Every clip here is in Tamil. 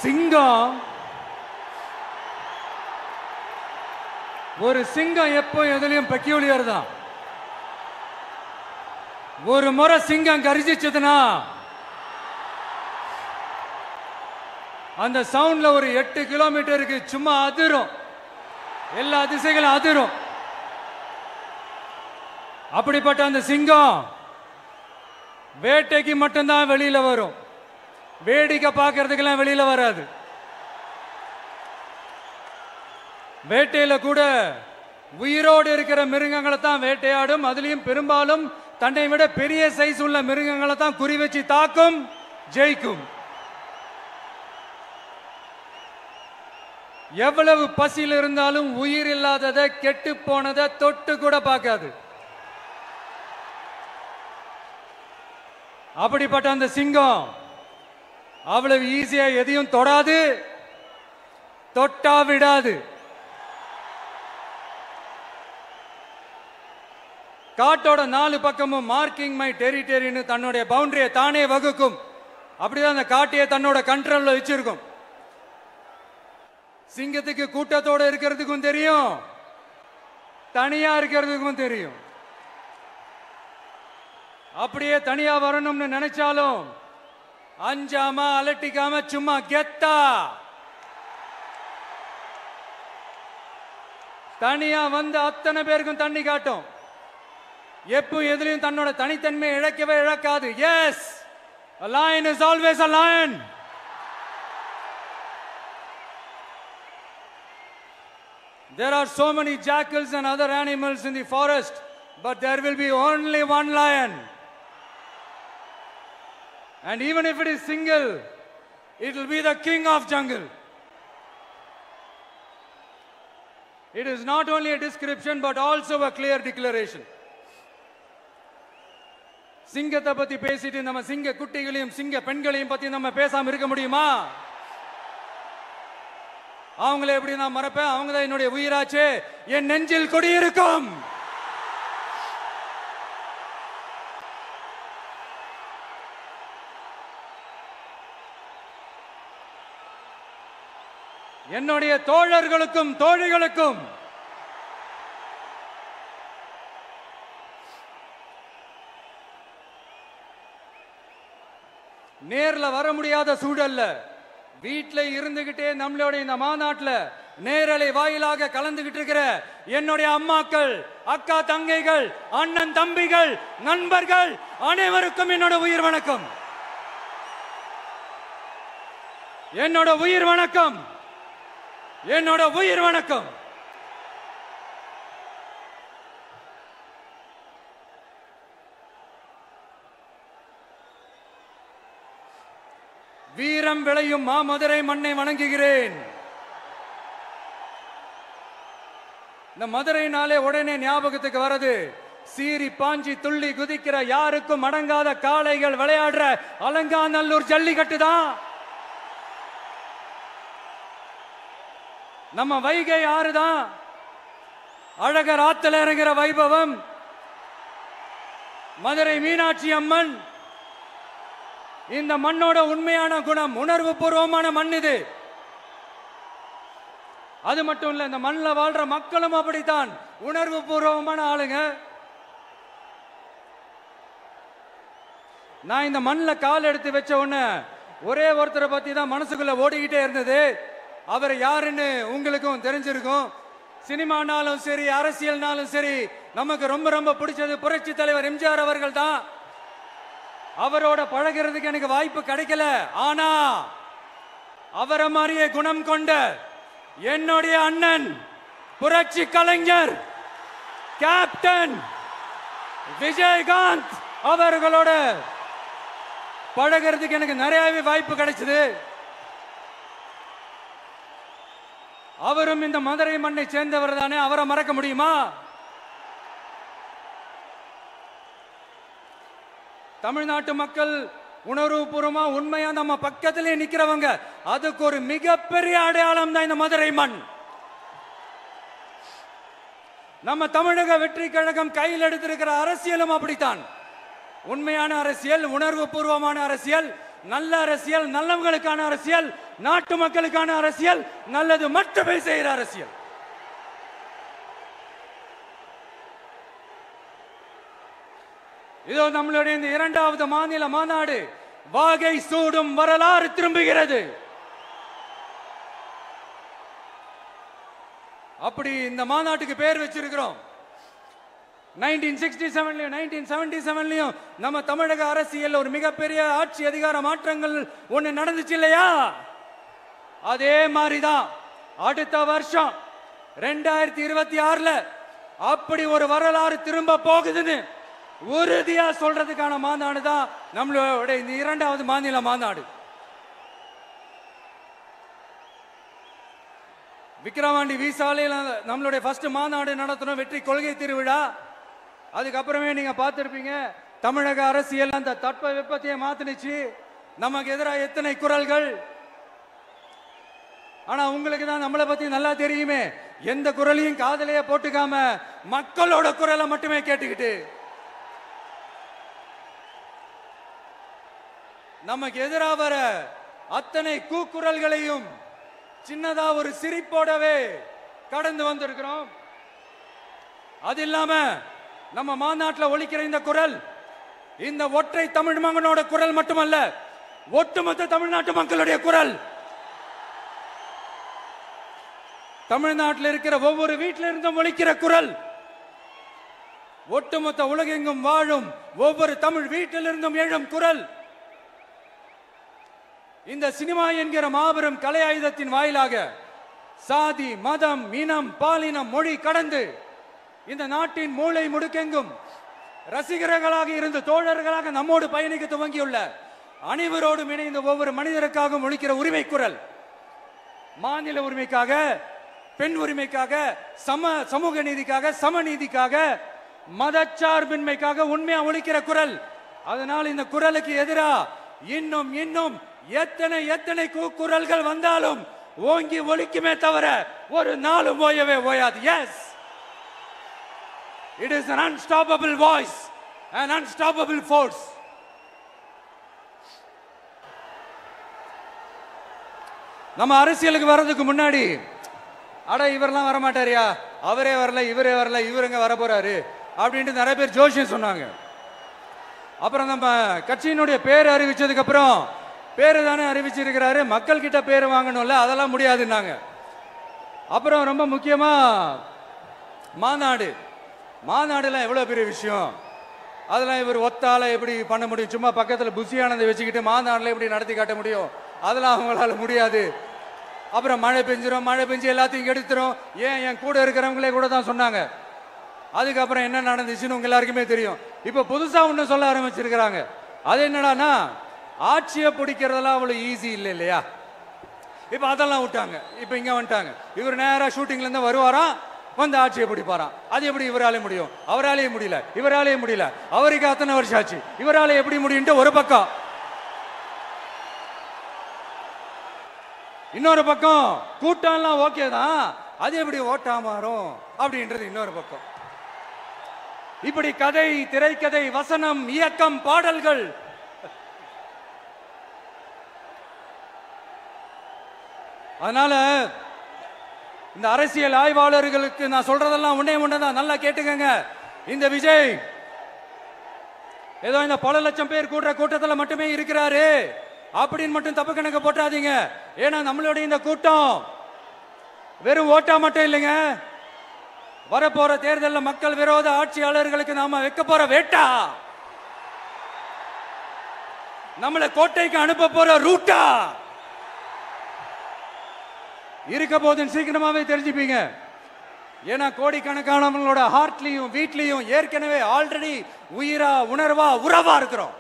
சிங்கம் ஒரு சிங்கம் எப்போ எதுலயும் பெக்யூலியர் தான். ஒரு முறை சிங்கம் கர்ஜிச்சதுன்னா அந்த சவுண்ட்ல ஒரு 8 கிலோமீட்டருக்கு சும்மா அதிரும், எல்லா திசைகளும் அதிரும். அப்படிப்பட்ட அந்த சிங்கம் வேட்டைக்கு மட்டும்தான் வெளியில வரும், வேடிக்கை பார்க்கறதுக்கெல்லாம் வெளியில வராது. வேட்டையில கூட உயிரோடு இருக்கிற மிருகங்களை தான் வேட்டையாடும். அதுலயும் பெரும்பாலும் தன்னை விட பெரிய சைஸ் உள்ள மிருகங்களை தான் குறி வச்சு தாக்கும், ஜெயிக்கும். எவ்வளவு பசியில் இருந்தாலும் உயிர் இல்லாததை, கெட்டு போனதை தொட்டு கூட பார்க்காது. அப்படிப்பட்ட அந்த சிங்கம் அவ்வளவு ஈஸியா எதையும் தொடாது, தொட்டா விடாது. காட்டோட 4 பக்கமும் மார்க்கிங் மை டெரிட்டரின்னு தன்னுடைய பவுண்டரியை தானே வகுக்கும். அப்படிதான் அந்த காட்டையை தன்னோட கண்ட்ரோல்ல வச்சிருக்கும். சிங்கத்துக்கு கூட்டத்தோட இருக்கிறதுக்கும் தெரியும், தனியா இருக்கிறதுக்கும் தெரியும். அப்படியே தனியா வரணும்னு நினைச்சாலும் அஞ்சாம அலட்டிக்காம சும்மா கெத்தா தனியா வந்து அத்தனை பேருக்கும் தண்ணி காட்டும். எப்போ எதிலையும் தன்னோட தனித்தன்மையை இழக்கவே இழக்காது. Yes, a lion is always a lion. There are so many jackals and other animals in the forest, but there will be only one lion. And even if it is single, it will be the king of jungle. It is not only a description but also a clear declaration. சிங்கத்தை பத்தி பேசிட்டு நம்ம சிங்க குட்டிகளையும் சிங்க பெண்களையும் பத்தி நம்ம பேசாம இருக்க முடியுமா? அவங்களை எப்படி நான் மறப்பேன்? அவங்க தான் என்னுடைய உயிராச்சே, என் நெஞ்சில் குடியிருக்கும். என்னுடைய தோழர்களுக்கும் தோழிகளுக்கும் நேர்ல வர முடியாத சூழல்ல வீட்டில இருந்துகிட்டே நம்மளோட இந்த மாநாட்டில் நேரலை வாயிலாக கலந்துகிட்டு இருக்கிற என்னுடைய அம்மாக்கள், அக்கா தங்கைகள், அண்ணன் தம்பிகள், நண்பர்கள் அனைவருக்கும் என்னோட உயிர் வணக்கம். என்னோட உயிர் வணக்கம், என்னோட உயிர் வணக்கம். வீரம் விளையும் மாமதுரை மண்ணை வணங்குகிறேன். இந்த மதுரைனாலே உடனே ஞாபகத்துக்கு வரது சீறி பாஞ்சி துள்ளி குதிக்கிற யாருக்கும் அடங்காத காளைகள் விளையாடுற அலங்காநல்லூர் ஜல்லிக்கட்டு தான். நம்ம வைகை ஆறுதான் அழகர் ஆத்துல இறங்குற வைபவம். மதுரை மீனாட்சி அம்மன் இந்த மண்ணோட உண்மையான குணம், உணர்வு பூர்வமான மண் இது. அது மட்டும் இல்ல, இந்த மண்ணில் வாழ்ற மக்களும் அப்படித்தான் உணர்வு பூர்வமான ஆளுங்க. நான் இந்த மண்ணில் கால் எடுத்து வச்ச உடனே ஒரே ஒருத்தரை பத்தி தான் மனசுக்குள்ள ஓடிக்கிட்டே இருந்தது. அவர் யாருன்னு உங்களுக்கும் தெரிஞ்சிருக்கும். சினிமானாலும் சரி, அரசியல்னாலும் சரி, நமக்கு ரொம்ப ரொம்ப பிடிச்சது புரட்சி தலைவர் எம்ஜிஆர் அவர்கள் தான். அவரோட பழகிறதுக்கு எனக்கு வாய்ப்பு கிடைக்கல. ஆனா அவரை மாதிரியே குணம் கொண்ட என்னுடைய அண்ணன் புரட்சி கலைஞர் கேப்டன் விஜயகாந்த் அவர்களோட பழகிறதுக்கு எனக்கு நிறையவே வாய்ப்பு கிடைச்சது. அவரும் இந்த மதுரை மண்ணை சேர்ந்தவர் தானே, அவரை மறக்க முடியுமா? தமிழ்நாட்டு மக்கள் உணர்வுபூர்வமா உண்மையா நம்ம பக்கத்திலே நிக்கிறவங்க, அதுக்கு ஒரு மிகப்பெரிய அடையாளம் தான் இந்த மதுரை மண். நம்ம தமிழக வெற்றி கழகம் கையில் எடுத்திருக்கிற அரசியலும் அப்படித்தான். உண்மையான அரசியல், உணர்வு பூர்வமான அரசியல், நல்ல அரசியல், நல்லவங்களுக்கான அரசியல், நாட்டு மக்களுக்கான அரசியல், நல்லது மட்டுமே செய்கிற அரசியல். இதோ நம்மளுடைய இந்த இரண்டாவது மாநில மாநாடு வாகை சூடும் வரலாறு திரும்புகிறது. அப்படி இந்த மாநாட்டுக்கு பேர் வச்சிருக்கிறோம். 1967லயும் 1977லயும் நம்ம தமிழக அரசியல் ஒரு மிகப்பெரிய ஆட்சி அதிகார மாற்றங்கள் ஒண்ணு நடந்துச்சு இல்லையா? அதே மாதிரிதான் அடுத்த வருஷம் 2026ல அப்படி ஒரு வரலாறு திரும்ப போகுதுன்னு உறுதியா சொல்றதுக்கான மாநாடு தான் நம்மளோட இந்த இரண்டாவது மாநில மாநாடு. விக்கிரவாண்டி வீசாலையில் நம்மளுடைய ஃபர்ஸ்ட் மாநாடு நடத்தணும், வெற்றி கொள்கை திருவிழா. அதுக்கப்புறமே நீங்க பார்த்திருப்பீங்க தமிழக அரசியல் அந்த தட்ப வெப்பத்தையே மாத்தினுச்சு. நமக்கு எதிராக எத்தனை குரல்கள். ஆனா உங்களுக்கு தான் நம்மளை பத்தி நல்லா தெரியுமே, எந்த குரலையும் காதலையே போட்டுக்காம மக்களோட குரலை மட்டுமே கேட்டுக்கிட்டு நமக்கு எதிராக வர அத்தனை கூக்குரல்களையும் சின்னதா ஒரு சிரிப்போடவே கடந்து வந்திருக்கிறோம். அது இல்லாம நம்ம மாநாட்டில் ஒலிக்கிற இந்த குரல் இந்த ஒற்றை தமிழ் மகனோட குரல் மட்டுமல்ல, ஒட்டுமொத்த தமிழ்நாட்டு மக்களுடைய குரல். தமிழ்நாட்டில் இருக்கிற ஒவ்வொரு வீட்டில இருந்தும் ஒலிக்கிற குரல், ஒட்டுமொத்த உலகெங்கும் வாழும் ஒவ்வொரு தமிழ் வீட்டிலிருந்தும் எழும் குரல். இந்த சினிமா என்கிற மாபெரும் கலை ஆயுதத்தின் வாயிலாக சாதி, மதம், இனம், பாலினம், மொழி கடந்து இந்த நாட்டின் மூளை முடுக்கெங்கும் ரசிகர்களாக இருந்து தோழர்களாக நம்மோடு பயணிக்க துவங்கியுள்ள அனைவரோடும் இணைந்த ஒவ்வொரு மனிதருக்காகவும் ஒலிக்கிற உரிமை குரல். மாநில உரிமைக்காக, பெண் உரிமைக்காக, சமூக நீதிக்காக, சமநீதிக்காக, மதச்சார்பின்மைக்காக உண்மையா ஒலிக்கிற குரல். அதனால் இந்த குரலுக்கு எதிராக இன்னும் இன்னும் எத்தனை எத்தனை குரல்கள் வந்தாலும் ஓங்கி ஒலிக்குமே தவிர ஒரு நாளும் ஓயவே ஓயாது. Yes, it is an unstoppable voice, an unstoppable force. நம்ம அரசியலுக்கு வர்றதுக்கு முன்னாடி அட இவரெல்லாம் வர மாட்டாரியா, அவரே வரல, இவரே வரல, இவருங்க வர போறாரு அப்படின்ட்டு நிறைய பேர் ஜோசியம் சொன்னாங்க. அப்புறம் நம்ம கட்சியினுடைய பேர் அறிவிச்சதுக்கு அப்புறம் பேரு தானே அறிவிச்சிருக்கிறாரு, மக்கள் கிட்ட பேர் வாங்கணும்ல, அதெல்லாம் முடியாதுன்னாங்க. அப்புறம் ரொம்ப முக்கியமா மாநாடுலாம் எவ்வளவு பெரிய விஷயம், அதெல்லாம் இவர் ஒத்தால எப்படி பண்ண முடியும், சும்மா பக்கத்துல புசியானதை வச்சுக்கிட்டு மாநாடுல எப்படி நடத்தி காட்ட முடியும், அதெல்லாம் அவங்களால முடியாது. அப்புறம் மழை பெஞ்சு எல்லாத்தையும் எடுத்துரும். ஏன் என் கூட இருக்கிறவங்களே கூட தான் சொன்னாங்க. அதுக்கப்புறம் என்ன நடந்துச்சுன்னு உங்க எல்லாருக்குமே தெரியும். இப்ப புதுசா ஒண்ணு சொல்ல ஆரம்பிச்சிருக்கிறாங்க. அது என்னடானா, ஆட்சியை பிடிக்கிறதெல்லாம் அவ்வளவு ஈஸி இல்லை இல்லையா. இப்ப அதெல்லாம் விட்டாங்க. இப்ப இங்க வந்துட்டாங்க. இவர் நேரா ஷூட்டிங்ல இருந்து வருவாராம், வந்து ஆட்சியை பிடிப்பாராம். அது எப்படி இவராலே முடியும், அவராலேயே முடியல, இவராலேயே முடியல, அவருக்கு அத்தனை வருஷம் ஆச்சு, இவராலே எப்படி முடியும் ஒரு பக்கம். இன்னொரு பக்கம் கூட்டம்லாம் ஓகே தான், அது எப்படி ஓட்டா மாறும் அப்படின்றது இன்னொரு பக்கம். இப்படி கதை, திரைக்கதை, வசனம், இயக்கம், பாடல்கள், அதனால இந்த அரசியல் ஆய்வாளர்களுக்கு நான் சொல்றதெல்லாம் ஒன்னேதான், நல்லா கேட்டுக்கங்க. இந்த விஜய் ஏதோ இந்த பல லட்சம் பேர் கூடுற கூட்டத்தில் மட்டுமே இருக்கிறாரு அப்படின்னு மட்டும் தப்பு கணக்கு போட்டாதீங்க. ஏன்னா நம்மளுடைய இந்த கூட்டம் வெறும் ஓட்டா மட்டும் இல்லைங்க, வரப்போற தேர்தலில் மக்கள் விரோத ஆட்சியாளர்களுக்கு நாம வைக்க போற வேட்டா, நம்மளை கோட்டைக்கு அனுப்ப போற ரூட்டா இருக்க போதுன்னு சீக்கிரமாவே தெரிஞ்சுப்பீங்க. ஏன்னா கோடிக்கணக்கானவங்களோட ஹார்ட்லயும் வீட்லயும் ஏற்கனவே ஆல்ரெடி உயிரா, உணர்வா, உறவா இருக்கிறோம்.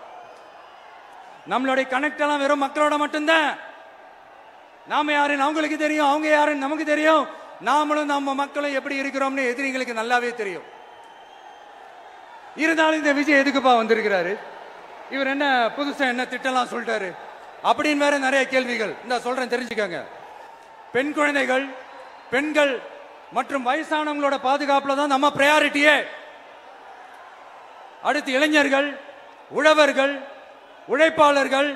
நம்மளுடைய கனெக்ட் எல்லாம் வெறும் மக்களோட மட்டும்தான். நாம யாருன்னு அவங்களுக்கு தெரியும், அவங்க யாருன்னு நமக்கு தெரியும். நாமளும் நம்ம மக்களும் எப்படி இருக்கிறோம்னு எதிரிங்களுக்கு நல்லாவே தெரியும். இருந்தாலும் இந்த விஜய் எதுக்குப்பா வந்திருக்கிறாரு, இவர் என்ன புதுசா என்ன திட்டம்லாம் சொல்லிட்டாரு அப்படின்னு வேற நிறைய கேள்விகள். இந்த சொல்றேன் தெரிஞ்சுக்கங்க. பெண் குழந்தைகள், பெண்கள் மற்றும் வயசானவங்களோட பாதுகாப்புல தான் நம்ம பிரையாரிட்டியே. அடுத்து இளைஞர்கள், உழவர்கள், உழைப்பாளர்கள்,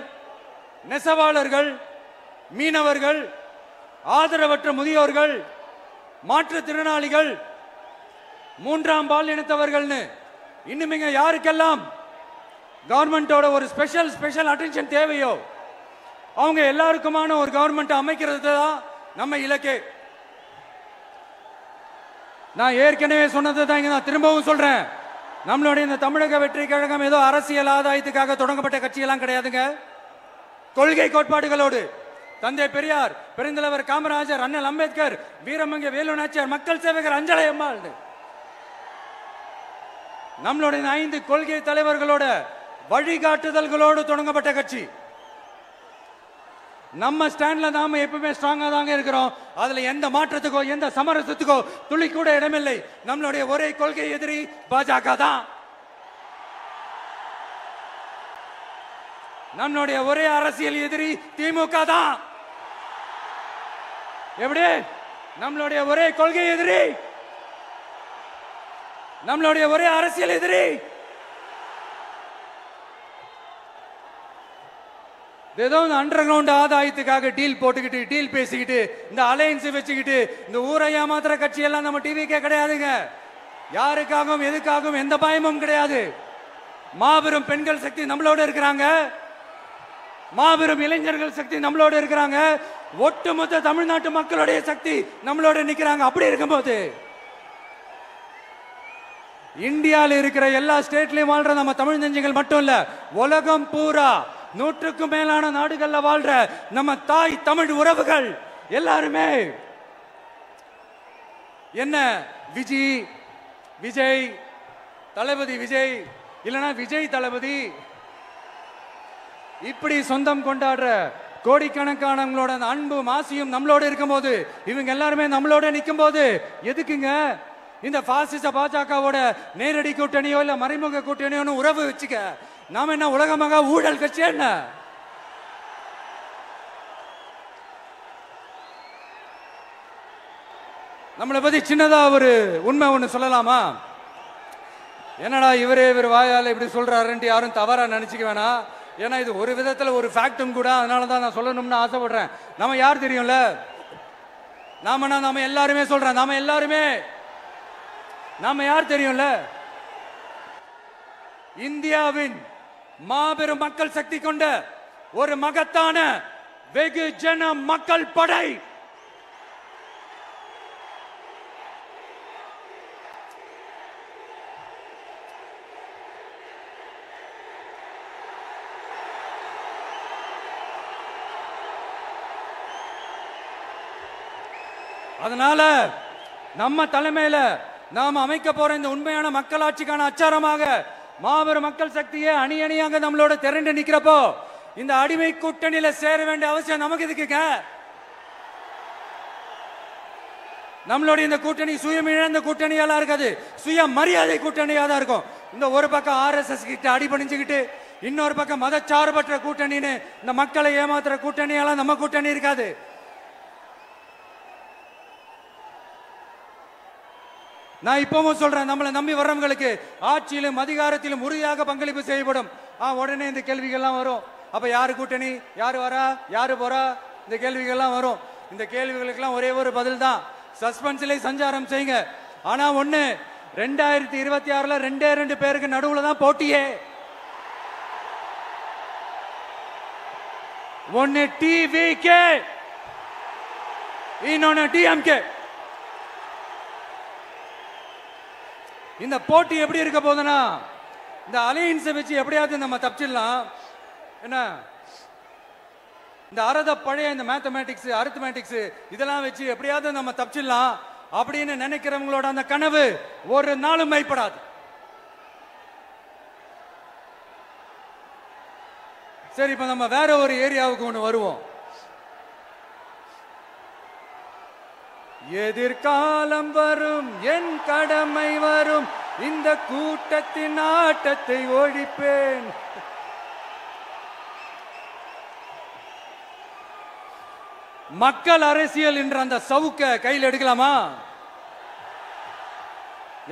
நெசவாளர்கள், மீனவர்கள், ஆதரவற்ற முதியோர்கள், மாற்றுத்திறனாளிகள், மூன்றாம் பால் இனத்தவர்கள்னு இன்னும் இங்க யாருக்கெல்லாம் கவர்மெண்டோட ஒரு ஸ்பெஷல் அட்டென்ஷன் தேவையோ அவங்க எல்லாருக்குமான ஒரு கவர்மெண்ட் அமைக்கிறது தான் நம்ம இலக்கு. நான் ஏற்கனவே சொன்னதை தான் இங்க நான் திரும்பவும் சொல்றேன். நம்மளுடைய இந்த தமிழக வெற்றி கழகம் ஏதோ அரசியல் ஆதாயத்துக்காக தொடங்கப்பட்ட கட்சியெல்லாம் கிடையாதுங்க. கொள்கை கோட்பாடுகளோடு தந்தை பெரியார், பெருந்தலைவர் காமராஜர், அண்ணல் அம்பேத்கர், வீரமங்க வேலு நாச்சியார், மக்கள் சேவகர் அஞ்சலை அம்மாள், நம்மளுடைய 5 கொள்கை தலைவர்களோட வழிகாட்டுதல்களோடு தொடங்கப்பட்ட கட்சி. நம்ம ஸ்டாண்ட்ல நாம எப்பவுமே ஸ்ட்ராங்கா தாங்க இருக்கிறோம். அதுல எந்த மாற்றத்துக்கோ எந்த சமரசத்துக்கோ துளி கூட இடமில்லை. நம்மளுடைய ஒரே கொள்கை எதிரி பாஜக தான். நம்மளுடைய ஒரே அரசியல் எதிரி திமுக தான். எப்படி? நம்மளுடைய ஒரே கொள்கை எதிரி, நம்மளுடைய ஒரே அரசியல் எதிரி ஏதோ அண்டர் கிரவுண்ட் ஆதாயத்துக்காக டீல் போட்டுக்கிட்டு டீல் பேசிக்கிட்டு இந்த அலையன்ஸ் வச்சுக்கிட்டு இந்த ஊரை ஏமாத்துற கட்சி எல்லாம் நம்ம டிவிக்கே கிடையாதுங்க. யாருக்காகவும் எதுக்காகவும் எந்த பயமும் கிடையாது. மாபெரும் பெண்கள் சக்தி நம்மளோட இருக்கிறாங்க, மாபெரும் இளைஞர்கள் சக்தி நம்மளோட இருக்கிறாங்க, ஒட்டுமொத்த தமிழ்நாட்டு மக்களுடைய சக்தி நம்மளோட நிக்கிறாங்க. அப்படி இருக்கும்போது இந்தியாவில் இருக்கிற எல்லா ஸ்டேட்லயும் வாழ்ற நம்ம தமிழ் நெஞ்சங்கள் மட்டும் இல்ல, உலகம் பூரா 100க்கும் மேலான நாடுகள்ல வாழ்ற நம்ம தாய் தமிழ் உறவுகள் எல்லாருமே என்ன விஜய் தளபதி விஜய் இல்லனா விஜய் தளபதி இப்படி சொந்தம் கொண்டாடுற கோடிக்கணக்கானவங்களோட அன்பு மாசியும் நம்மளோட இருக்கும்போது, இவங்க எல்லாருமே நம்மளோட நிற்கும் போது எதுக்குங்க இந்த பாசிச பாஜகவோட நேரடி கூட்டணியோ இல்ல மறைமுக கூட்டணியோ உறவு வச்சுக்க? நாம என்ன உலகமாக ஊழல் கட்சி? என்ன நம்மளை பத்தி சின்னதா ஒரு உண்மை ஒண்ணு சொல்லலாமா? என்னடா இவர் வாயால இப்படி சொல்றாருன்ட்டு யாரும் தவறா நினைச்சுக்க வேணாம். ஏன்னா இது ஒரு விதத்துல ஒரு ஃபேக்டும் கூட. அதனாலதான் நான் சொல்லணும்னு ஆசைப்படுறேன். நம்ம யார் தெரியும்ல? நாம எல்லாருமே சொல்றேன். நாம யார் தெரியும்ல? இந்தியாவின் மாபெரும் மக்கள் சக்தி கொண்ட ஒரு மகத்தான வெகுஜன மக்கள் படை. அதனால நம்ம தலைமையில நாம் அமைக்க போற இந்த உண்மையான மக்களாட்சிக்கான அச்சாரமாக மாபெரும் மக்கள் சக்தியே அணி அணியாக நம்மளோட திரண்டு நிக்கிறப்போ இந்த அடிமை கூட்டணியில சேர வேண்டிய அவசியம் நமக்கு இருக்குங்க. நம்மளுடைய இந்த கூட்டணி சுயமிழந்த கூட்டணியெல்லாம் இருக்காது, சுய மரியாதை கூட்டணியா தான் இருக்கும். இந்த ஒரு பக்கம் RSS கிட்ட அடிபணிஞ்சுக்கிட்டு, இன்னொரு பக்கம் மதச்சார்பற்ற கூட்டணின்னு இந்த மக்களை ஏமாத்துற கூட்டணியெல்லாம் நம்ம கூட்டணி இருக்காது. நான் இப்பவும் சொல்றேன், நம்மளை நம்பி வர்றவங்களுக்கு ஆட்சியிலும் அதிகாரத்திலும் உறுதியாக பங்களிப்பு செய்யப்படும். உடனே இந்த கேள்விகள்லாம் வரும். அப்ப யாரு கூட்டணி, யாரு வரா, யாரு போறா, இந்த கேள்விகள்லாம் வரும். இந்த கேள்விகளுக்கெல்லாம் ஒரே ஒரு பதில் தான், சஸ்பென்ஸ்ல சஞ்சாரம் செய்யுங்க. ஆனா ஒண்ணு, 2026ல 2 பேருக்கு நடுவுல தான் போட்டியே. ஒன்னு TVK, இன்னொன்னு DMK. இந்த போட்டி எப்படி இருக்க போதுன்னா, இந்த அலையன்ஸை வச்சு எப்படியாவது நம்ம தப்பிச்சிடலாம். என்ன இந்த பழைய இந்த மேத்தமேட்டிக்ஸ், அரித்மேட்டிக்ஸ் இதெல்லாம் வச்சு எப்படியாவது நம்ம தப்பிச்சிடலாம் அப்படின்னு நினைக்கிறவங்களோட அந்த கனவு ஒரு நாளும் மைப்படாது. சரி, இப்ப நம்ம வேற ஒரு ஏரியாவுக்கு ஒண்ணு வருவோம். எதிர்காலம் வரும், என் கடமை வரும், இந்த கூட்டத்தின் ஆட்டத்தை ஒழிப்பேன். மக்கள் அரசியல் என்ற அந்த சவுக்க கையில் எடுக்கலாமா?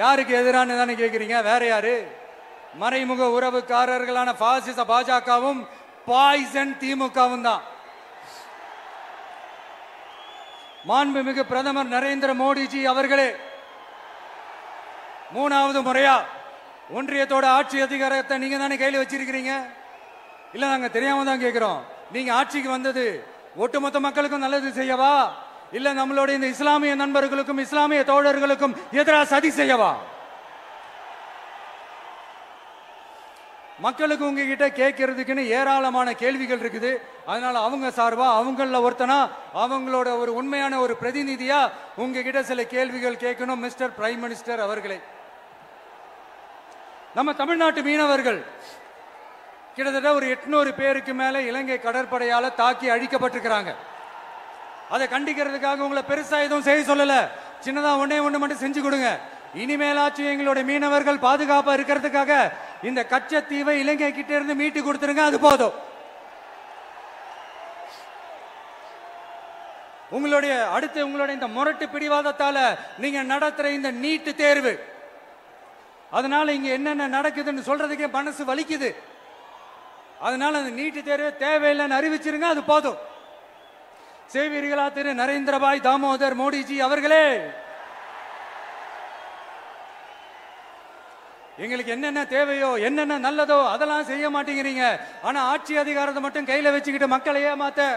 யாருக்கு எதிரான தானே கேக்குறீங்க? வேற யாரு? மறைமுக உறவுக்காரர்களான பாசிச பாஜகவும் பாய்சன் திமுகவும் தான். மாண்புமிகு பிரதமர் நரேந்திர மோடிஜி அவர்களே, 3வது முறையா ஒன்றியத்தோட ஆட்சி அதிகாரத்தை நீங்க தானே கையில் வச்சிருக்கிறீங்க. இல்ல நாங்க தெரியாம தான் கேட்கிறோம். நீங்க ஆட்சிக்கு வந்தது ஒட்டுமொத்த மக்களுக்கும் நல்லது செய்யவா, இல்ல நம்மளுடைய இந்த இஸ்லாமிய நண்பர்களுக்கும் இஸ்லாமிய தோழர்களுக்கும் எதிராக சதி செய்யவா? மக்களுக்கு உங்ககிட்ட கேட்கறதுக்குன்னு ஏராளமான கேள்விகள் இருக்குது. அதனால அவங்க சார்பா அவங்கள ஒருத்தனா அவங்களோட ஒரு உண்மையான ஒரு பிரதிநிதியா உங்ககிட்ட சில கேள்விகள் கேட்கணும். மிஸ்டர் பிரைம் மினிஸ்டர் அவர்களே, நம்ம தமிழ்நாட்டு மீனவர்கள் கிட்டத்தட்ட ஒரு 800 பேருக்கு மேல இலங்கை கடற்படையால தாக்கி அழிக்கப்பட்டிருக்கிறாங்க. அதை கண்டிக்கிறதுக்காக உங்களை பெருசா எதுவும் செய்ய சொல்லல, சின்னதா ஒண்ணு மட்டும் செஞ்சு கொடுங்க. இனிமேலாச்சும் எங்களுடைய மீனவர்கள் பாதுகாப்பா இருக்கிறதுக்காக இந்த கச்சத்தீவை இலங்கை கிட்ட இருந்து மீட்டு கொடுத்துருங்க, அது போதும். உங்களுடைய இந்த முரட்டு பிடிவாதத்தால நீங்க நடத்துற இந்த நீட்டு தேர்வு, அதனால இங்க என்னென்ன நடக்குதுன்னு சொல்றதுக்கே மனசு வலிக்குது. அதனால அந்த நீட்டு தேர்வு தேவையில்லைன்னு அறிவிச்சிருங்க, அது போதும். செய்வீர்களா திரு நரேந்திரபாய் தாமோதர் மோடிஜி அவர்களே? எங்களுக்கு என்னென்ன தேவையோ என்னென்ன நல்லதோ அதெல்லாம் செய்ய மாட்டேங்கிறீங்க. ஆனா ஆட்சி அதிகாரத்தை மட்டும் கையில வச்சுக்கிட்டு மக்களை ஏமாத்த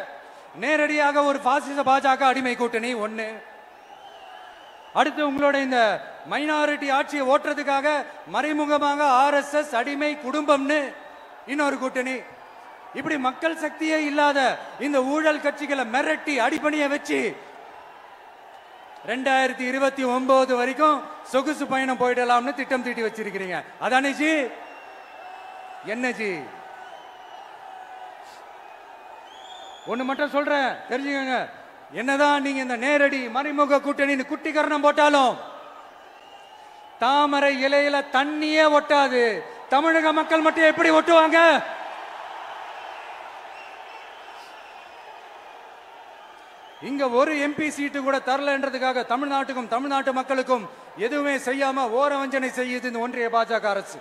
நேரடியாக ஒரு பாசிச பாஜக அடிமை கூட்டணி ஒண்ணு. அடுத்து உங்களோட இந்த மைனாரிட்டி ஆட்சியை ஓட்டுறதுக்காக மறைமுகமாக RSS அடிமை குடும்பம்னு இன்னொரு கூட்டணி. இப்படி மக்கள் சக்தியே இல்லாத இந்த ஊழல் கட்சிகளை மிரட்டி அடிப்பணிய வச்சு 2029 வரைக்கும் சொகுசு பயணம் போயிடலாம்னு திட்டம் தீட்டி வச்சிருக்கிறீங்க. அதானே ஜி? என்ன ஜி? ஒண்ணு மட்டும் சொல்றேன், தெரிஞ்சுக்கங்க. என்னதான் நீங்க இந்த நேரடி மறைமுக கூட்டணி குட்டிகரணம் போட்டாலும் தாமரை இலையில தண்ணியே ஒட்டாது. தமிழக மக்கள் மட்டும் எப்படி ஒட்டுவாங்க? இங்க ஒரு MP சீட்டு கூட தரலன்றதுக்காக தமிழ்நாட்டுக்கும் தமிழ்நாட்டு மக்களுக்கும் எதுவுமே செய்யாம ஓரவஞ்சனை செய்யுது இந்த ஒன்றிய பாஜக அரசு.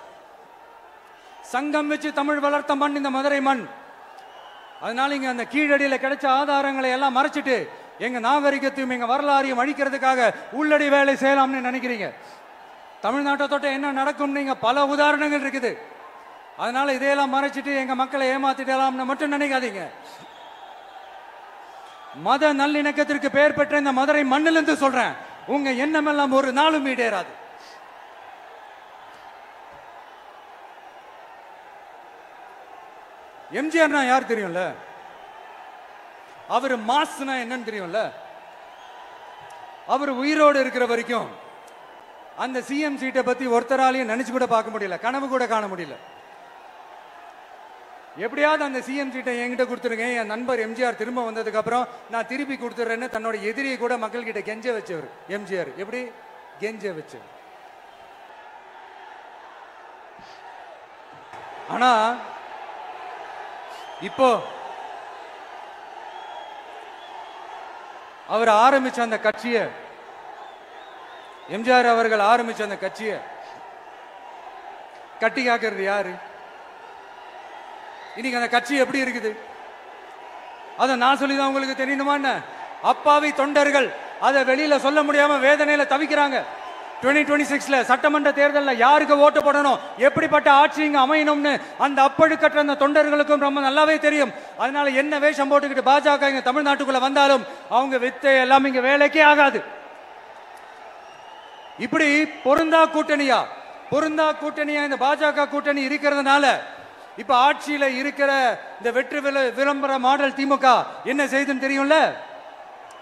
சங்கம் வச்சு தமிழ் வளர்த்த மண் இந்த மதுரை மண். அதனால இங்க அந்த கீழடியில கிடைச்ச ஆதாரங்களை எல்லாம் மறைச்சிட்டு எங்க நாகரிகத்தையும் எங்க வரலாறையும் அழிக்கிறதுக்காக உள்ளடி வேலை செய்யலாம்னு நினைக்கிறீங்க. தமிழ்நாட்டை தொட்ட என்ன நடக்கும் நீங்க பல உதாரணங்கள் இருக்குது. அதனால இதையெல்லாம் மறைச்சிட்டு எங்க மக்களை ஏமாத்திடலாம்னு மட்டும் நினைக்காதீங்க. மத நல்லிணக்கத்திற்கு பெயர் பெற்ற இந்த மதுரை மண்ணிலிருந்து சொல்றேன், உங்க எண்ணம் எல்லாம் ஒரு நாளும் ஈடேறாது. எம்ஜிஆர்னா யார் தெரியும்ல? அவர் மாஸ்னா என்னன்னு தெரியும்ல? அவர் உயிரோடு இருக்கிற வரைக்கும் அந்த CM சீட்டை பத்தி ஒருத்தராலையும் நினைச்சு கூட பார்க்க முடியல, கனவு கூட காண முடியல. எப்படியாவது அந்த CM சீட்டை என்கிட்ட கொடுத்துருங்க, என் நண்பர் எம்ஜிஆர் திரும்ப வந்ததுக்கு அப்புறம் நான் திருப்பி கொடுத்துறேன்னு தன்னோட எதிரியை கூட மக்கள் கிட்ட கெஞ்ச வச்சவர் எம்ஜிஆர். எப்படி கெஞ்ச வச்சவர்? ஆனா இப்போ அவர் ஆரம்பிச்ச அந்த கட்சியை, எம்ஜிஆர் அவர்கள் ஆரம்பிச்ச அந்த கட்சியை கட்டி காக்கிறது யாரு? இன்னைக்கு அந்த கட்சி எப்படி இருக்குது? அதை நான் சொல்லிதான் உங்களுக்கு தெரியணுமா என்ன? அப்பாவி தொண்டர்கள் அதை வெளியில சொல்ல முடியாம வேதனையில தவிக்கிறாங்க. 2026 சட்டமன்ற தேர்தலில் யாருக்கு ஓட்டு போடணும், எப்படிப்பட்ட ஆட்சி இங்க அமையணும்னு அந்த அப்பழுக்கற்ற அந்த தொண்டர்களுக்கும் ரொம்ப நல்லாவே தெரியும். அதனால என்ன வேஷம் போட்டுக்கிட்டு பாஜக இங்க தமிழ்நாட்டுக்குள்ள வந்தாலும் அவங்க வித்தை எல்லாம் இங்க வேலைக்கே ஆகாது. இப்படி பொருந்தா கூட்டணியா இந்த பாஜக கூட்டணி இருக்கிறதுனால இப்ப ஆட்சியில இருக்கிற இந்த வெற்றி விளம்பர மாடல் திமுக என்ன செய்யுதுன்னு தெரியும்ல?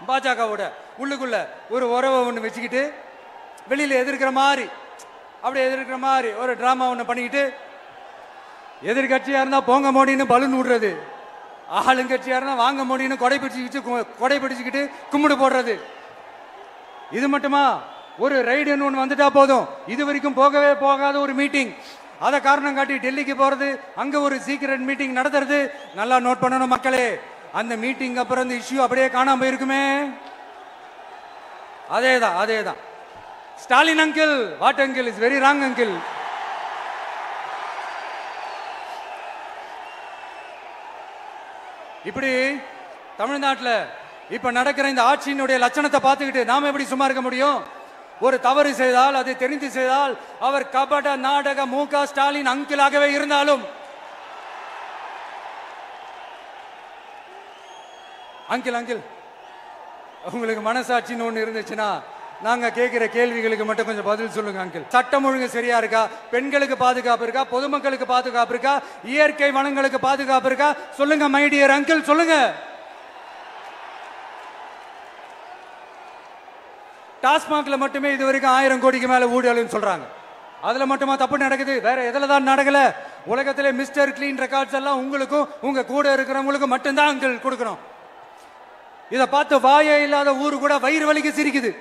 பாஜகவோட உள்ளுக்குள்ள ஒரு உறவை ஒண்ணு வச்சுக்கிட்டு வெளியில எதிர்க்கிற மாதிரி ஒரு டிராமா ஒண்ணு பண்ணிக்கிட்டு, எதிர்கட்சியா இருந்தா போங்க மோடின்னு பலூன் விடுறது, ஆளுங்கட்சியா இருந்தா வாங்க மோடின்னு கொடை பிடிச்சுக்கிட்டு கும்பிடு போடுறது. இது மட்டுமா? ஒரு ரைடுன்னு ஒன்று வந்துட்டா போதும், இது வரைக்கும் போகவே போகாத ஒரு மீட்டிங், அதை காரணம் காட்டி டெல்லிக்கு போறது, அங்க ஒரு சீக்கிரட் மீட்டிங் நடத்துறது. நல்லா நோட் பண்ணணும் மக்களே, அந்த மீட்டிங் அப்புறம் இந்த இஷ்யூ அப்படியே காணாம போயிருக்குமே. அதேதான் Stalin uncle, what uncle is very wrong uncle. இப்படி தமிழ்நாட்டில் இப்ப நடக்கிற இந்த ஆட்சியினுடைய லட்சணத்தை பார்த்துக்கிட்டு நாம எப்படி சும்மா இருக்க முடியும்? ஒரு தவறு செய்தால், அதை தெரிந்து செய்தால், அவர் கபட நாடக மு.க. ஸ்டாலின் அங்கிளாகவே இருந்தாலும், அங்கிள் உங்களுக்கு மனசாட்சின்னு ஒண்ணு இருந்துச்சுன்னா நாங்க கேட்கிற கேள்விகளுக்கு மட்டும் கொஞ்சம் பதில் சொல்லுங்க அங்கிள். சட்டம் ஒழுங்கு சரியா இருக்கா? பெண்களுக்கு பாதுகாப்பு இருக்கா? பொதுமக்களுக்கு பாதுகாப்பு இருக்கா? இயற்கை வளங்களுக்கு பாதுகாப்பு இருக்கா? சொல்லுங்க மை டியர் அங்கிள், சொல்லுங்க. டாஸ்மாக்ல மட்டுமே இது வரைக்கும் 1000 கோடிக்கு மேல ஊழல்னு சொல்றாங்க. அதுல மட்டுமா தப்பு நடக்குது? வேற எதுல தான் நடக்கல? உலகத்திலே மிஸ்டர் கிளீன் ரெக்கார்ட்ஸ் எல்லாம் உங்களுக்கும் உங்க கூட இருக்கிறவங்களுக்கும் மட்டும்தான் அங்கிள் கொடுக்கணும். இதை பார்த்து வாயே இல்லாத ஊரு கூட வயிறு வலிக்கு சிரிக்குது.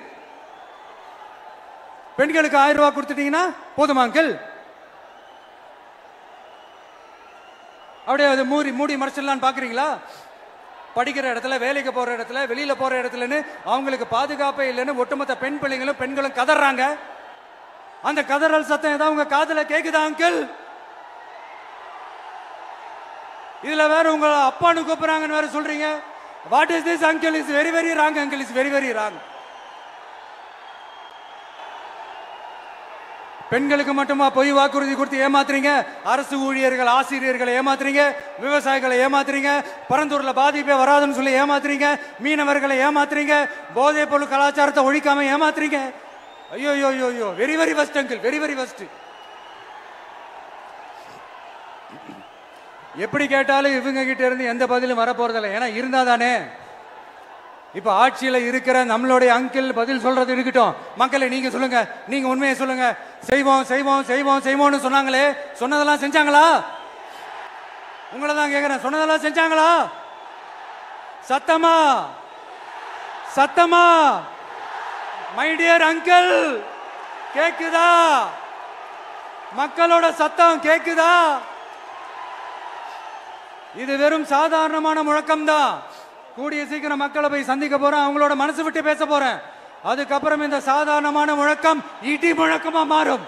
பெண்களுக்கு 1000 ரூபாய் கொடுத்துட்டீங்கன்னா போதுமா அங்கிள்? அப்படியே அது மூடி மறைச்சிடலான்னு பாக்குறீங்களா? படிக்கிற இடத்துல, வேலைக்கு போற இடத்துல, வெளியில போற இடத்துலன்னு அவங்களுக்கு பாதுகாப்பே இல்லைன்னு ஒட்டுமொத்த பெண்களும் கதறாங்க. அந்த கதறல் சத்தம் ஏதாவது உங்க காதுல கேக்குதா அங்கிள்? இதுல வேற உங்க அப்பான்னு கூப்பிடுறாங்கன்னு வேற சொல்றீங்க. What is this uncle? Is very very wrong uncle, is very very wrong. பெண்களுக்கு மட்டுமா பொய் வாக்குறுதி கொடுத்து ஏமாத்துறீங்க? அரசு ஊழியர்கள், ஆசிரியர்களை ஏமாத்துறீங்க, விவசாயிகளை ஏமாத்துறீங்க, பரந்தூர்ல பாதிப்பே வராதுன்னு சொல்லி ஏமாத்துறீங்க, மீனவர்களை ஏமாத்துறீங்க, போதைப் பொருள் கலாச்சாரத்தை ஒழிக்காம ஏமாத்துறீங்க. ஐயோ ஐயோ ஐயோ, very very வஸ்ட் uncle, very very வஸ்ட். எப்படி கேட்டாலும் இவங்க கிட்ட இருந்து எந்த பதிலும் வரப்போறதில்லை. ஏன்னா இருந்தா தானே. இப்ப ஆட்சியில இருக்கிற நம்மளுடைய அங்கிள் பதில் சொல்றது இருக்கட்டும். மக்களை நீங்க சொல்லுங்க, நீங்க உண்மையை சொல்லுங்க. செய்வோம் செய்வோம் செய்வோம் செய்வோம்னு சொன்னாங்களே, சொன்னதெல்லாம் செஞ்சாங்களா? உங்களை தான் கேக்குறேன், சொன்னதெல்லாம் செஞ்சாங்களா? சத்தமா சத்தமா மை டியர் அங்கிள், கேக்குதா? மக்களோட சத்தம் கேக்குதா? இது வெறும் சாதாரணமான முழக்கம் தான். கூடிய சீக்கிரம் மக்களை போய் சந்திக்க போறேன், அவங்களோட மனசு விட்டு பேச போறேன். அதுக்கப்புறம் இந்த சாதாரணமான முழக்கம் இடி முழக்கமா மாறும்.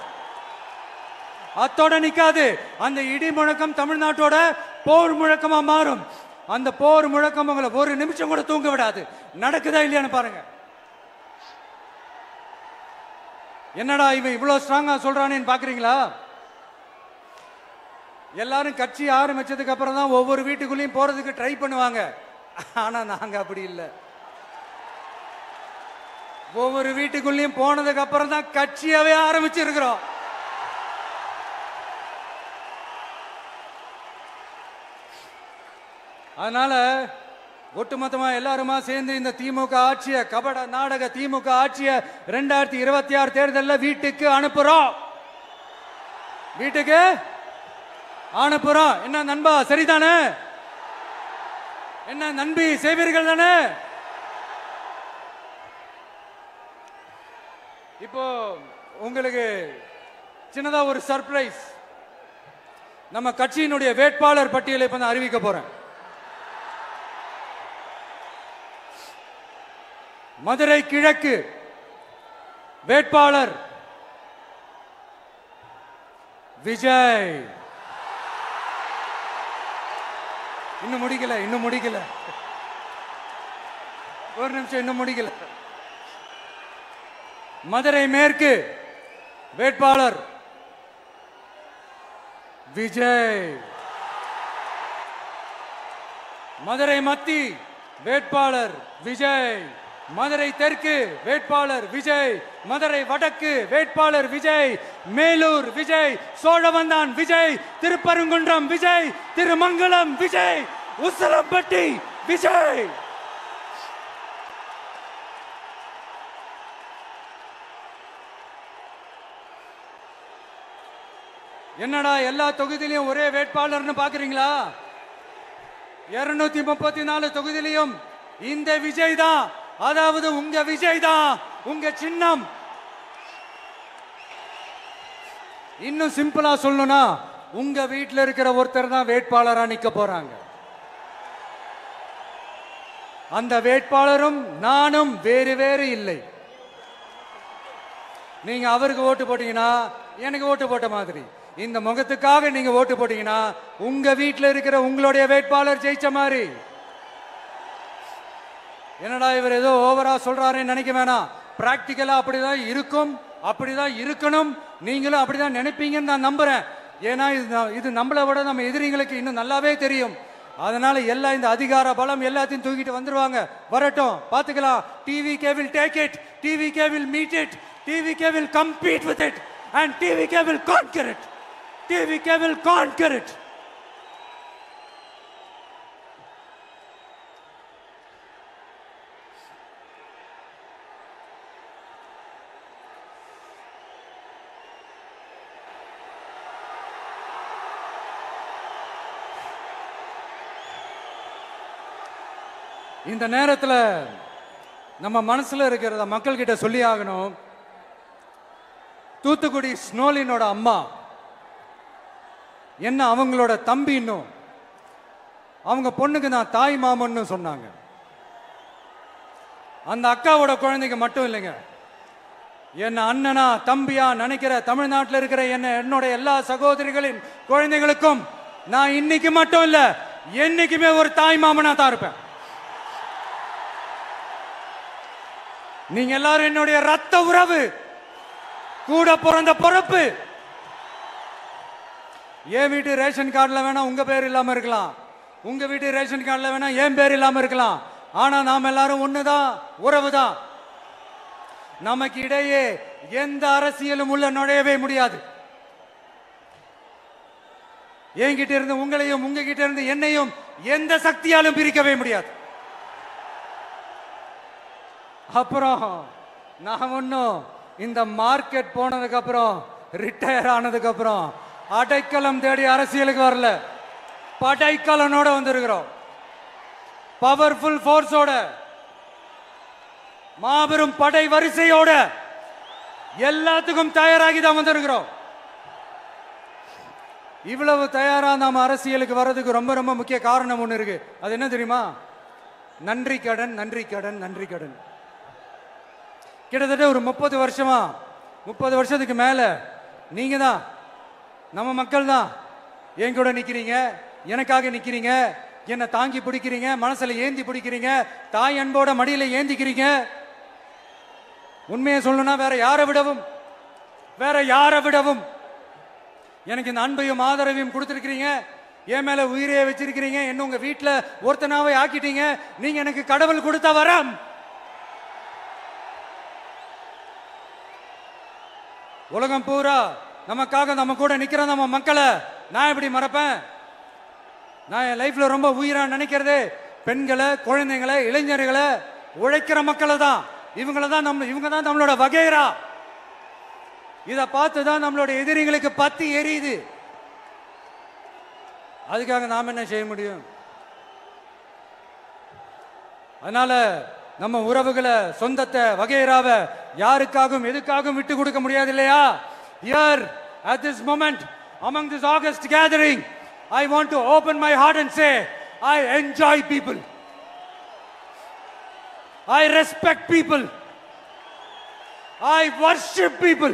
அத்தோட நிக்காது. அந்த இடி முழக்கம் தமிழ்நாட்டோட போர் முழக்கமா மாறும். அந்த போர் முழக்கம் உங்களை ஒரு நிமிஷம் கூட தூங்க விடாது. நடக்குதா இல்லையான்னு பாருங்க. என்னடா இவன் இவ்வளவு ஸ்ட்ராங்கா சொல்றானேன்னு பாக்குறீங்களா? எல்லாரும் கட்சி ஆரம்பிச்சதுக்கு அப்புறம் தான் ஒவ்வொரு வீட்டுக்குள்ளேயும் போறதுக்கு ட்ரை பண்ணுவாங்க. ஆனா நாங்க அப்படி இல்லை. ஒவ்வொரு வீட்டுக்குள்ளேயும் போனதுக்கு அப்புறம் தான் கட்சியாவே ஆரம்பிச்சிருக்கிறோம். அதனால ஒட்டுமொத்தமா எல்லாருமா சேர்ந்து இந்த திமுக ஆட்சிய, கபட நாடக திமுக ஆட்சிய 2026 தேர்தலில் வீட்டுக்கு அனுப்புறோம். வீட்டுக்கு அனுப்புறோம். என்ன நண்பா, சரிதானே? என்ன நண்பி, செய்வீர்கள் தானே? இப்போ உங்களுக்கு சின்னதா ஒரு சர்ப்ரைஸ். நம்ம கட்சியினுடைய வேட்பாளர் பட்டியலை இப்ப நான் அறிவிக்க போறேன். மதுரை கிழக்கு வேட்பாளர் விஜய். இன்னும் முடிக்கல, ஒரு நிமிஷம், இன்னும் முடிக்கல. மதுரை மேற்கு வேட்பாளர் விஜய். மதுரை மத்தி வேட்பாளர் விஜய். மதுரை தெற்கு வேட்பாளர் விஜய். மதுரை வடக்கு வேட்பாளர் விஜய். மேலூர் விஜய். சோழவந்தான் விஜய். திருப்பரங்குன்றம் விஜய். திருமங்கலம் விஜய். உசலம்பட்டி விஜய். என்னடா எல்லா தொகுதியிலையும் ஒரே வேட்பாளர்னு பாக்குறீங்களா? 234 தொகுதியிலையும் இந்த விஜய் தான். அதாவது உங்க விஜய் தான் உங்க சின்னம். இன்னும் சிம்பிளா சொல்லணும்னா, உங்க வீட்டில் இருக்கிற ஒருத்தர் தான் வேட்பாளரா நிக்க போறாங்க. அந்த வேட்பாளரும் நானும் வேறு வேறு இல்லை. நீங்க அவருக்கு ஓட்டு போட்டீங்கன்னா எனக்கு ஓட்டு போட்ட மாதிரி. இந்த முகத்துக்காக நீங்க ஓட்டு போட்டீங்கன்னா உங்க வீட்டில் இருக்கிற உங்களுடைய வேட்பாளர் ஜெயிச்ச மாதிரி. என்னடா இவர் ஏதோ ஓவரா சொல்றாருன்னு நினைக்க வேணாம். பிராக்டிக்கலா அப்படிதான் இருக்கும், அப்படிதான் இருக்கணும். நீங்களும் அப்படிதான் நினைப்பீங்கன்னு நான் நம்புறேன். ஏன்னா இது நம்மளை விட நம்ம எதிரிங்களுக்கு இன்னும் நல்லாவே தெரியும். அதனால எல்லாம் இந்த அதிகார பலம் எல்லாத்தையும் தூக்கிட்டு வந்துருவாங்க. வரட்டும், பாத்துக்கலாம். TVK will take it, TVK will meet it, TVK will compete with it and TVK will conquer it, TVK will conquer it. இந்த நேரத்தில் நம்ம மனசுல இருக்கிறத மக்கள் கிட்ட சொல்லி ஆகணும். தூத்துக்குடி ஸ்னோலினோட அம்மா என்ன அவங்களோட தம்பி, இன்னும் அவங்க பொண்ணுக்கு நான் தாய் மாமன்னு சொன்னாங்க. அந்த அக்காவோட குழந்தைங்க மட்டும் இல்லைங்க, என்ன அண்ணனா தம்பியா நினைக்கிற தமிழ்நாட்டில் இருக்கிற என்னோட எல்லா சகோதரிகளின் குழந்தைகளுக்கும் நான் இன்னைக்கு மட்டும் இல்ல, என்னைக்குமே ஒரு தாய் மாமனா தான் இருப்பேன். நீங்க எல்லாரும் என்னுடைய ரத்த உறவு, கூட பிறந்த பொறுப்பு. என் வீட்டு ரேஷன் கார்டுல வேணா உங்க பேர் இல்லாம இருக்கலாம், உங்க வீட்டு ரேஷன் கார்டுல வேணா என் பேர் இல்லாம இருக்கலாம். ஆனா நாம் எல்லாரும் ஒண்ணுதான், உறவுதான். நமக்கு இடையே எந்த அரசியலும் உள்ள நுழையவே முடியாது. என்கிட்ட இருந்து உங்களையும் உங்ககிட்ட இருந்து என்னையும் எந்த சக்தியாலும் பிரிக்கவே முடியாது. அப்புறம் நான் ஒன்னும் இந்த மார்க்கெட் போனதுக்கு அப்புறம், ரிட்டையர் ஆனதுக்கு அப்புறம் அடைக்கலம் தேடி அரசியலுக்கு வரல. படைக்கலனோட வந்திருக்கிறோம், பவர்ஃபுல் போர்ஸோட, மாபெரும் படை வரிசையோட, எல்லாத்துக்கும் தயாராகி தான் வந்திருக்கிறோம். இவ்வளவு தயாரா நாம அரசியலுக்கு வர்றதுக்கு ரொம்ப ரொம்ப முக்கிய காரணம் ஒண்ணு இருக்கு. அது என்ன தெரியுமா? நன்றி கடன், நன்றி கடன், நன்றி கடன். கிட்டத்தட்ட ஒரு 30 வருஷமா, 30 வருஷத்துக்கு மேல நீங்க தான், நம்ம மக்கள் தான் என் கூட நிக்கிறீங்க, எனக்காக நிக்கிறீங்க, என்னை தாங்கி பிடிக்கிறீங்க, மனசுல ஏந்தி பிடிக்கிறீங்க, தாய் அன்போட மடியில ஏந்திக்கிறீங்க. உண்மையை சொல்லணும்னா வேற யாரை விடவும் எனக்கு இந்த அன்பையும் ஆதரவையும் கொடுத்திருக்கிறீங்க. என் மேல உயிரையே வச்சிருக்கிறீங்க. என்ன உங்க வீட்டுல ஒருத்தனாவே ஆக்கிட்டீங்க. நீங்க எனக்கு கடவுள் கொடுத்த வரம். உலகம் பூரா நமக்காக நம்ம கூட நிக்கிற நம்ம மக்களை நான் எப்படி மறப்பேன்? நான் என் லைஃப்ல ரொம்ப உயிரா நினைக்கிறதே பெண்களை, குழந்தைங்களை, இளைஞர்களை, உழைக்கிற மக்களை தான். இவங்க தான் நம்மளோட வகைரா. இதை பார்த்துதான் நம்மளோட எதிரிகளுக்கு பத்தி எரியுது. அதுக்காக நாம் என்ன செய்ய முடியும்? அதனால நம்ம உறவுகளை, சொந்தத்தை, வகைராவை யாருக்காகவும் எதுக்காகவும் விட்டு கொடுக்க முடியாது இல்லையா? Here at this moment among this August gathering, I want to open my heart and say I enjoy people, I respect people, I worship people.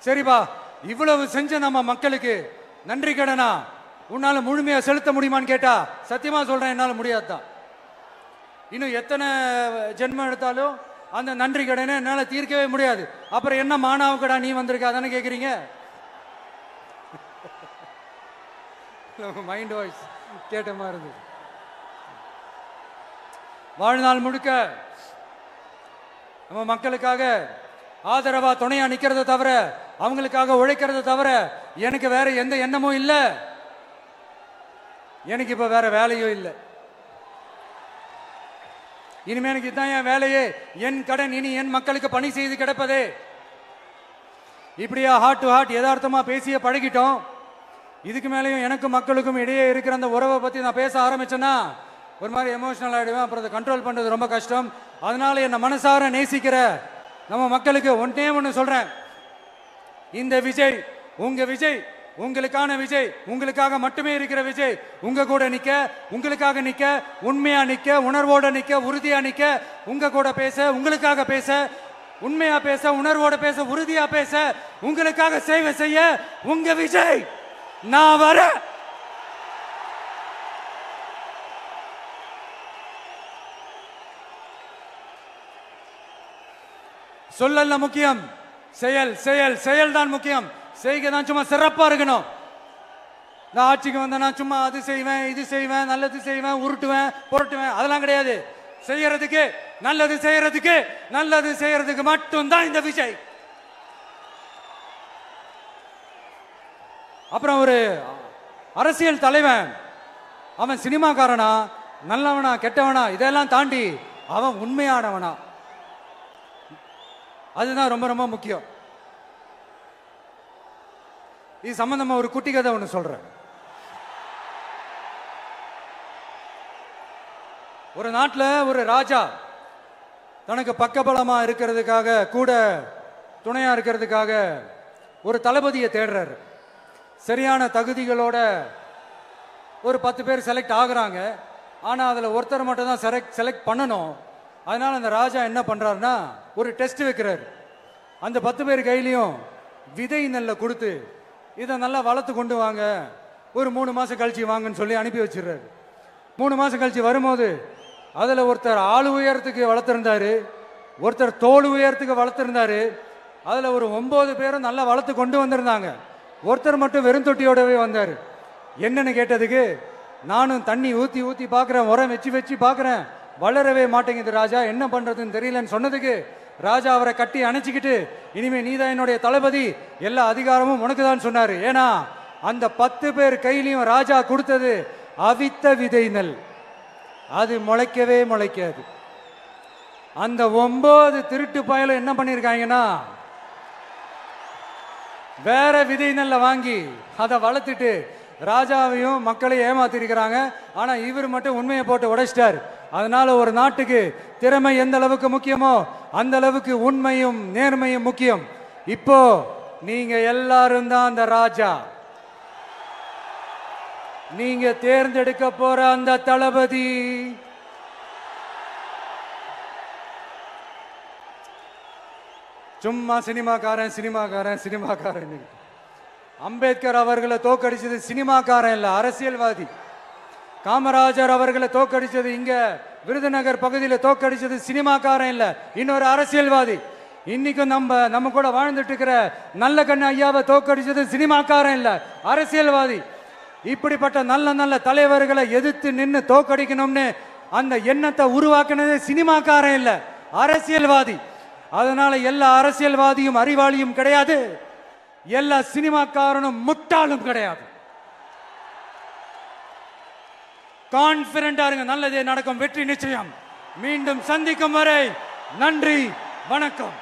சரிப்பா, இவ்வளவு செஞ்ச நம்ம மக்களுக்கு நன்றி கடனா உன்னால முழுமையா செலுத்த முடியுமான்னு கேட்டா சத்தியமா சொல்றேன், என்னால முடியாதுதான். இன்னும் எத்தனை ஜென்மம் எடுத்தாலும் அந்த நன்றி கடனை என்னால தீர்க்கவே முடியாது. அப்புறம் என்ன மானாவுக்கடா நீ வந்திருக்க அதானே கேக்குறீங்க? மைண்ட் வாய்ஸ் கேட்ட மாதிரி இருந்தது. வாழ்நாள் முழுக்க நம்ம மக்களுக்காக ஆதரவா துணையா நிக்கிறத தவிர, அவங்களுக்காக உழைக்கிறத தவிர எனக்கு வேற எந்த எண்ணமும் இல்லை. எனக்கு இப்ப வேற வேலையும் இல்லை. இனிமே எனக்கு இதுதான் என் வேலையே, என் கடன். இனி என் மக்களுக்கு பணி செய்து கிடப்பதே. இப்படியா ஹார்ட் டு ஹார்ட் யதார்த்தமா பேசிய பழகிட்டோம். இதுக்கு மேலேயும் எனக்கும் மக்களுக்கும் இடையே இருக்கிற அந்த உறவை பத்தி நான் பேச ஆரம்பிச்சேன்னா ஒரு மாதிரி எமோஷனல் ஆயிடுவேன். அப்புறம் அதை கண்ட்ரோல் பண்றது ரொம்ப கஷ்டம். அதனால என்ன மனசார நேசிக்கிற நம்ம மக்களுக்கு ஒண்ணு சொல்றேன். இந்த விஜய் உங்க விஜய், உங்களுக்கான விஜய், உங்களுக்காக மட்டுமே இருக்கிற விஜய். உங்க கூட நிக்க, உங்களுக்காக நிக்க, உண்மையா நிக்க, உணர்வோட நிக்க, உறுதியா நிக்க, உங்க கூட பேச, உங்களுக்காக பேச, உண்மையா பேச, உணர்வோட பேச, உறுதியா பேச, உங்களுக்காக சேவை செய்ய உங்க விஜய் நான் வர. சொல்லல்ல முக்கியம், செயல் செயல் செயல் தான் முக்கியம். செய்க தான் சும்மா சிறப்பா இருக்கணும். நான் ஆட்சிக்கு வந்தேன்னா சும்மா அது செய்வேன் இது செய்வேன் நல்லது செய்வேன் உருட்டுவேன் புரட்டுவேன் அதெல்லாம் கிடையாது. செய்யறதுக்கு நல்லது செய்யறதுக்கு நல்லது செய்யறதுக்கு மட்டும்தான் இந்த விஜய். அப்புறம் ஒரு அரசியல் தலைவன் அவன் சினிமாக்காரனா நல்லவனா கெட்டவனா இதெல்லாம் தாண்டி அவன் உண்மையானவனா, அதுதான் ரொம்ப ரொம்ப முக்கியம். இது சம்பந்தமா ஒரு குட்டி கதை ஒன்று சொல்றேன். ஒரு நாட்டில் ஒரு ராஜா தனக்கு பக்கபலமா இருக்கிறதுக்காக கூட துணையா இருக்கிறதுக்காக ஒரு தளபதியை தேடுறாரு. சரியான தகுதிகளோட ஒரு 10 பேர் செலக்ட் ஆகுறாங்க. ஆனால் அதில் ஒருத்தர் மட்டும் தான் செலக்ட் பண்ணணும். அதனால அந்த ராஜா என்ன பண்றாருன்னா ஒரு டெஸ்ட் வைக்கிறார். அந்த 10 பேர் கையிலையும் விதை நெல்லை கொடுத்து இதை நல்லா வளர்த்து கொண்டு வாங்க, ஒரு 3 மாசம் கழிச்சு வாங்கன்னு சொல்லி அனுப்பி வச்சிடுறாரு. 3 மாசம் கழிச்சு வரும்போது அதில் ஒருத்தர் ஆள் உயரத்துக்கு வளர்த்துருந்தாரு, ஒருத்தர் தோல் உயரத்துக்கு வளர்த்துருந்தாரு. அதில் ஒரு 9 பேரும் நல்லா வளர்த்து கொண்டு வந்திருந்தாங்க. ஒருத்தர் மட்டும் வெறும் தொட்டியோடவே வந்தார். என்னன்னு கேட்டதுக்கு, நானும் தண்ணி ஊற்றி ஊற்றி பார்க்குறேன், உரம் வச்சு வச்சு பார்க்குறேன், வளரவே மாட்டேங்குது ராஜா, என்ன பண்ணுறதுன்னு தெரியலன்னு சொன்னதுக்கு ராஜா அவரை கட்டி அணைச்சிக்கிட்டு, இனிமே நீதான் என்னுடைய தளபதி, எல்லா அதிகாரமும் உனக்கு தான் சொன்னார். ஏன்னா அந்த 10 பேர் கையிலையும் ராஜா கொடுத்தது அவித்த விதை நெல், அது முளைக்கவே முளைக்காது. அந்த 9 திருட்டு பயலும் என்ன பண்ணியிருக்காங்கன்னா வேற விதை நெல்ல வாங்கி அதை வளர்த்துட்டு ராஜாவையும் மக்களையும் ஏமாத்திருக்கிறாங்க. ஆனா இவர் மட்டும் உண்மையை போட்டு உடைச்சிட்டார். அதனால ஒரு நாட்டுக்கு திறமை எந்த அளவுக்கு முக்கியமோ அந்த அளவுக்கு உண்மையும் நேர்மையும் முக்கியம். இப்போ நீங்க எல்லாரும் தான் அந்த ராஜா. நீங்க தேர்ந்தெடுக்க போற அந்த தளபதி சும்மா சினிமாக்காரன் சினிமாக்காரன் சினிமாக்காரன். அம்பேத்கர் அவர்களை தோக்கடிச்சது சினிமாக்காரன் இல்ல, அரசியல்வாதி. காமராஜர் அவர்களை தோக்கடிச்சது இங்க விருதுநகர் பகுதியில் தோக்கடிச்சது சினிமாக்காரன் இல்ல, இன்னொரு அரசியல்வாதி. இன்னைக்கும் நம்ம கூட வாழ்ந்துட்டு இருக்கிற நல்ல கண்ணு ஐயாவை தோக்கடிச்சது சினிமாக்காரன் இல்ல, அரசியல்வாதி. இப்படிப்பட்ட நல்ல நல்ல தலைவர்களை எதிர்த்து நின்று தோக்கடிக்கணும்னு அந்த எண்ணத்தை உருவாக்குனது சினிமாக்காரன் இல்ல, அரசியல்வாதி. அதனால எல்லா அரசியல்வாதியும் அறிவாளியும் கிடையாது, எல்லா சினிமாக்காரனும் முட்டாளும் கிடையாது. கான்பிடண்டா இருங்க, நல்லதே நடக்கும், வெற்றி நிச்சயம். மீண்டும் சந்திக்கும் வரை நன்றி, வணக்கம்.